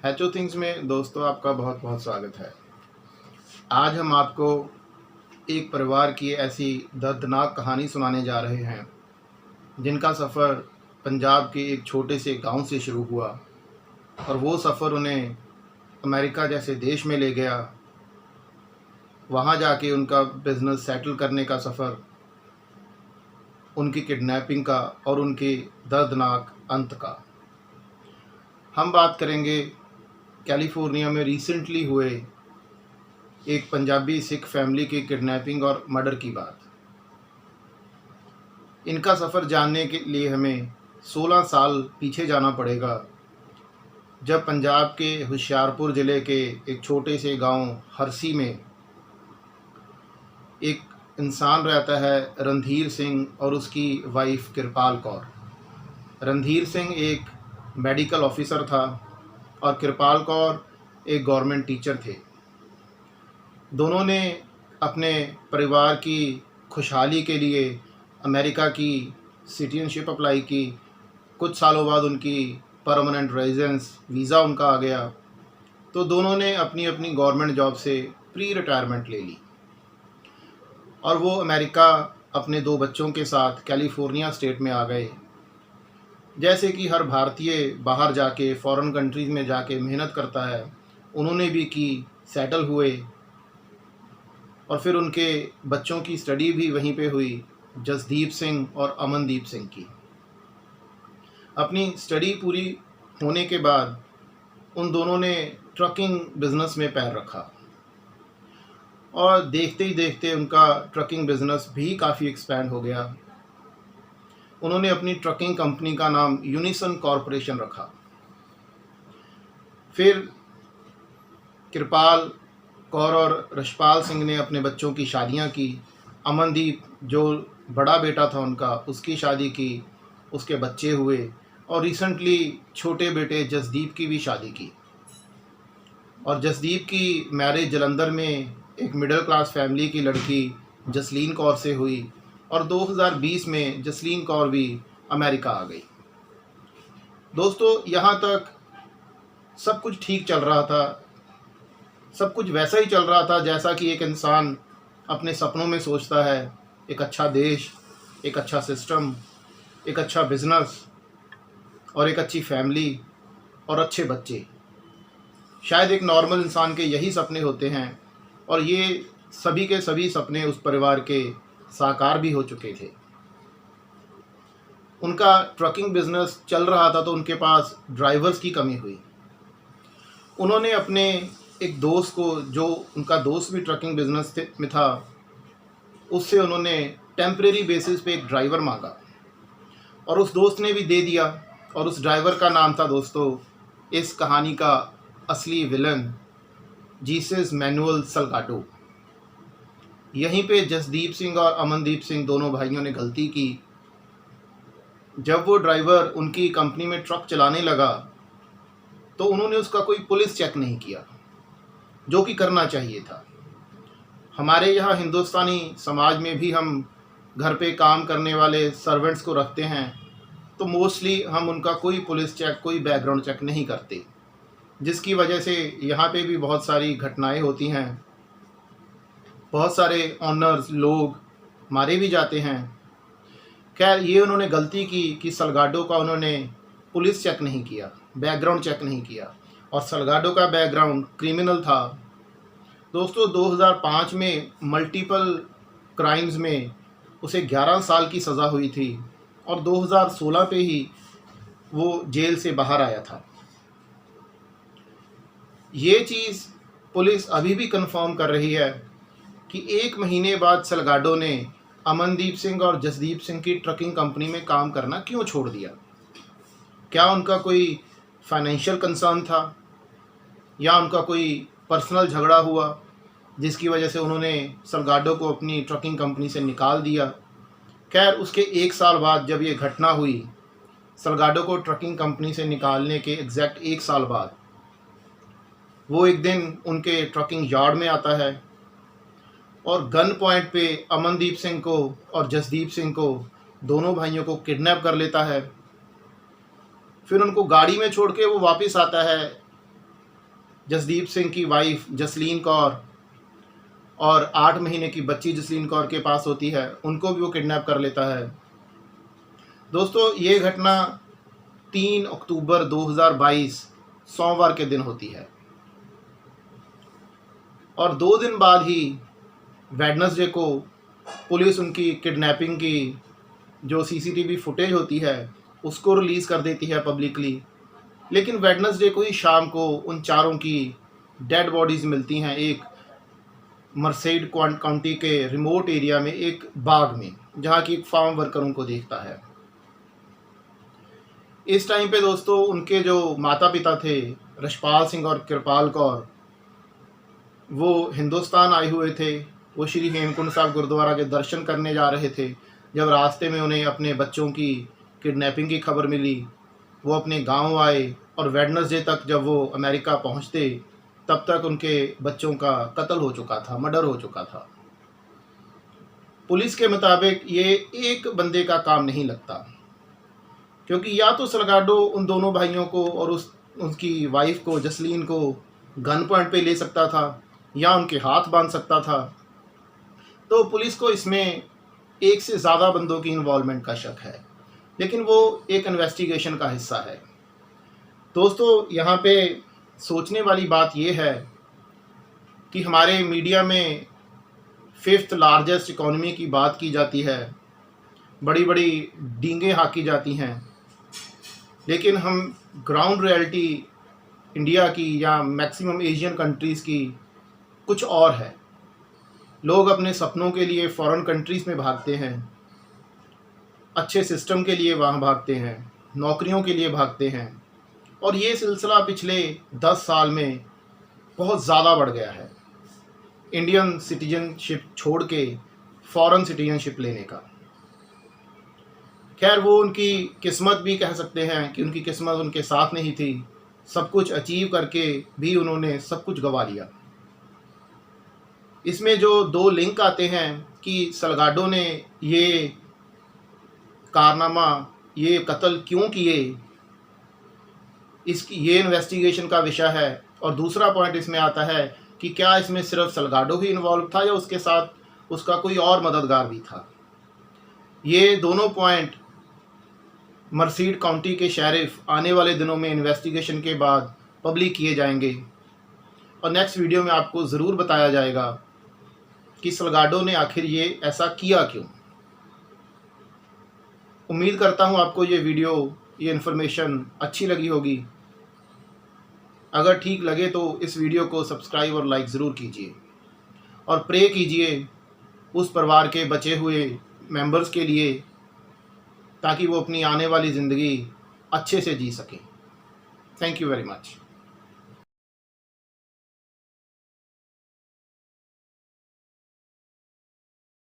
हैचो things में दोस्तों आपका बहुत बहुत स्वागत है। आज हम आपको एक परिवार की ऐसी दर्दनाक कहानी सुनाने जा रहे हैं जिनका सफ़र पंजाब के एक छोटे से गांव से शुरू हुआ और वो सफ़र उन्हें अमेरिका जैसे देश में ले गया। वहां जाके उनका बिज़नेस सेटल करने का सफ़र, उनकी किडनैपिंग का और उनके दर्दनाक अंत का। हम बात करेंगे कैलिफोर्निया में रिसेंटली हुए एक पंजाबी सिख फैमिली की किडनैपिंग और मर्डर की बात। इनका सफ़र जानने के लिए हमें 16 साल पीछे जाना पड़ेगा, जब पंजाब के होशियारपुर ज़िले के एक छोटे से गांव हरसी में एक इंसान रहता है, रणधीर सिंह, और उसकी वाइफ कृपाल कौर। रणधीर सिंह एक मेडिकल ऑफिसर था और कृपाल कौर एक गवर्नमेंट टीचर थे। दोनों ने अपने परिवार की खुशहाली के लिए अमेरिका की सिटीजनशिप अप्लाई की। कुछ सालों बाद उनकी परमानेंट रेजिडेंस वीज़ा उनका आ गया, तो दोनों ने अपनी अपनी गवर्नमेंट जॉब से प्री रिटायरमेंट ले ली और वो अमेरिका अपने 2 बच्चों के साथ कैलिफोर्निया स्टेट में आ गए। जैसे कि हर भारतीय बाहर जाके फॉरेन कंट्रीज़ में जाके मेहनत करता है, उन्होंने भी की, सेटल हुए और फिर उनके बच्चों की स्टडी भी वहीं पे हुई, जसदीप सिंह और अमनदीप सिंह की। अपनी स्टडी पूरी होने के बाद उन दोनों ने ट्रकिंग बिज़नेस में पैर रखा और देखते ही देखते उनका ट्रकिंग बिज़नेस भी काफ़ी एक्सपैंड हो गया। उन्होंने अपनी ट्रकिंग कंपनी का नाम यूनिसन कॉरपोरेशन रखा। फिर कृपाल कौर और रशपाल सिंह ने अपने बच्चों की शादियां की। अमनदीप, जो बड़ा बेटा था उनका, उसकी शादी की, उसके बच्चे हुए और रिसेंटली छोटे बेटे जसदीप की भी शादी की। और जसदीप की मैरिज जलंधर में एक मिडिल क्लास फैमिली की लड़की जसलीन कौर से हुई और 2020 में जसलीन कौर भी अमेरिका आ गई। दोस्तों, यहाँ तक सब कुछ ठीक चल रहा था, सब कुछ वैसा ही चल रहा था जैसा कि एक इंसान अपने सपनों में सोचता है। एक अच्छा देश, एक अच्छा सिस्टम, एक अच्छा बिजनेस और एक अच्छी फैमिली और अच्छे बच्चे। शायद एक नॉर्मल इंसान के यही सपने होते हैं और ये सभी के सभी सपने उस परिवार के साकार भी हो चुके थे। उनका ट्रकिंग बिजनेस चल रहा था तो उनके पास ड्राइवर्स की कमी हुई। उन्होंने अपने एक दोस्त को, जो उनका दोस्त भी ट्रकिंग बिजनेस में था, उससे उन्होंने टेम्परेरी बेसिस पे एक ड्राइवर मांगा और उस दोस्त ने भी दे दिया। और उस ड्राइवर का नाम था दोस्तों, इस कहानी का असली विलन, जीसस मैनुअल सल्गाडो। यहीं पे जसदीप सिंह और अमनदीप सिंह दोनों भाइयों ने गलती की। जब वो ड्राइवर उनकी कंपनी में ट्रक चलाने लगा तो उन्होंने उसका कोई पुलिस चेक नहीं किया, जो कि करना चाहिए था। हमारे यहाँ हिंदुस्तानी समाज में भी हम घर पे काम करने वाले सर्वेंट्स को रखते हैं, तो मोस्टली हम उनका कोई पुलिस चेक, कोई बैकग्राउंड चेक नहीं करते, जिसकी वजह से यहाँ पे भी बहुत सारी घटनाएं होती हैं। बहुत सारे ऑनर्स लोग मारे भी जाते हैं। खैर, ये उन्होंने गलती की कि सल्गाडो का उन्होंने पुलिस चेक नहीं किया, बैकग्राउंड चेक नहीं किया, और सल्गाडो का बैकग्राउंड क्रिमिनल था। दोस्तों, 2005 में मल्टीपल क्राइम्स में उसे 11 साल की सज़ा हुई थी और 2016 पे ही वो जेल से बाहर आया था। ये चीज़ पुलिस अभी भी कंफर्म कर रही है कि 1 महीने बाद सल्गाडो ने अमनदीप सिंह और जसदीप सिंह की ट्रकिंग कंपनी में काम करना क्यों छोड़ दिया। क्या उनका कोई फाइनेंशियल कंसर्न था या उनका कोई पर्सनल झगड़ा हुआ जिसकी वजह से उन्होंने सल्गाडो को अपनी ट्रकिंग कंपनी से निकाल दिया। खैर, उसके 1 साल बाद जब ये घटना हुई, सल्गाडो को ट्रकिंग कंपनी से निकालने के एग्जैक्ट 1 साल बाद, वो एक दिन उनके ट्रकिंग यार्ड में आता है और गन पॉइंट पे अमनदीप सिंह को और जसदीप सिंह को, दोनों भाइयों को किडनैप कर लेता है। फिर उनको गाड़ी में छोड़ के वो वापस आता है जसदीप सिंह की वाइफ जसलीन कौर और 8 महीने की बच्ची जसलीन कौर के पास होती है, उनको भी वो किडनैप कर लेता है। दोस्तों, ये घटना 3 अक्टूबर 2022 सोमवार के दिन होती है और 2 दिन बाद ही वेडनेसडे को पुलिस उनकी किडनैपिंग की जो सीसीटीवी फुटेज होती है उसको रिलीज़ कर देती है पब्लिकली। लेकिन वेडनेसडे को ही शाम को उन चारों की डेड बॉडीज़ मिलती हैं एक मर्सेड काउंटी के रिमोट एरिया में, एक बाग में, जहाँ की एक फार्म वर्कर उनको देखता है। इस टाइम पे दोस्तों उनके जो माता पिता थे रशपाल सिंह और कृपाल कौर, वो हिंदुस्तान आए हुए थे। वो श्री हेमकुंड साहब गुरुद्वारा के दर्शन करने जा रहे थे जब रास्ते में उन्हें अपने बच्चों की किडनैपिंग की खबर मिली। वो अपने गांव आए और वेडनेसडे तक जब वो अमेरिका पहुंचते तब तक उनके बच्चों का कत्ल हो चुका था, मर्डर हो चुका था। पुलिस के मुताबिक ये एक बंदे का काम नहीं लगता, क्योंकि या तो सलगाडो उन दोनों भाइयों को और उसकी वाइफ को जसलीन को गन पॉइंट पे ले सकता था या उनके हाथ बांध सकता था। तो पुलिस को इसमें एक से ज़्यादा बंदों की इन्वॉल्वमेंट का शक है, लेकिन वो एक इन्वेस्टिगेशन का हिस्सा है। दोस्तों, यहाँ पे सोचने वाली बात ये है कि हमारे मीडिया में 5th लार्जेस्ट इकॉनमी की बात की जाती है, बड़ी बड़ी डींगें हाँकी जाती हैं, लेकिन हम ग्राउंड रियलिटी इंडिया की या मैक्सिमम एशियन कंट्रीज़ की कुछ और है। लोग अपने सपनों के लिए फॉरेन कंट्रीज़ में भागते हैं, अच्छे सिस्टम के लिए वहाँ भागते हैं, नौकरियों के लिए भागते हैं, और ये सिलसिला पिछले 10 साल में बहुत ज़्यादा बढ़ गया है इंडियन सिटीजनशिप छोड़ के फॉरेन सिटीजनशिप लेने का। खैर, वो उनकी किस्मत भी कह सकते हैं कि उनकी किस्मत उनके साथ नहीं थी। सब कुछ अचीव करके भी उन्होंने सब कुछ गंवा लिया। इसमें जो 2 लिंक आते हैं कि सलगाडो ने ये कारनामा, ये कत्ल क्यों किए, इसकी ये इन्वेस्टिगेशन का विषय है। और दूसरा पॉइंट इसमें आता है कि क्या इसमें सिर्फ सलगाडो ही इन्वॉल्व था या उसके साथ उसका कोई और मददगार भी था। ये दोनों पॉइंट मर्सीड काउंटी के शेरिफ आने वाले दिनों में इन्वेस्टिगेशन के बाद पब्लिक किए जाएंगे और नेक्स्ट वीडियो में आपको ज़रूर बताया जाएगा कि सलगाडो ने आखिर ये ऐसा किया क्यों। उम्मीद करता हूँ आपको ये वीडियो, ये इन्फॉर्मेशन अच्छी लगी होगी। अगर ठीक लगे तो इस वीडियो को सब्सक्राइब और लाइक ज़रूर कीजिए और प्रे कीजिए उस परिवार के बचे हुए मेंबर्स के लिए, ताकि वो अपनी आने वाली ज़िंदगी अच्छे से जी सकें। Thank you very much.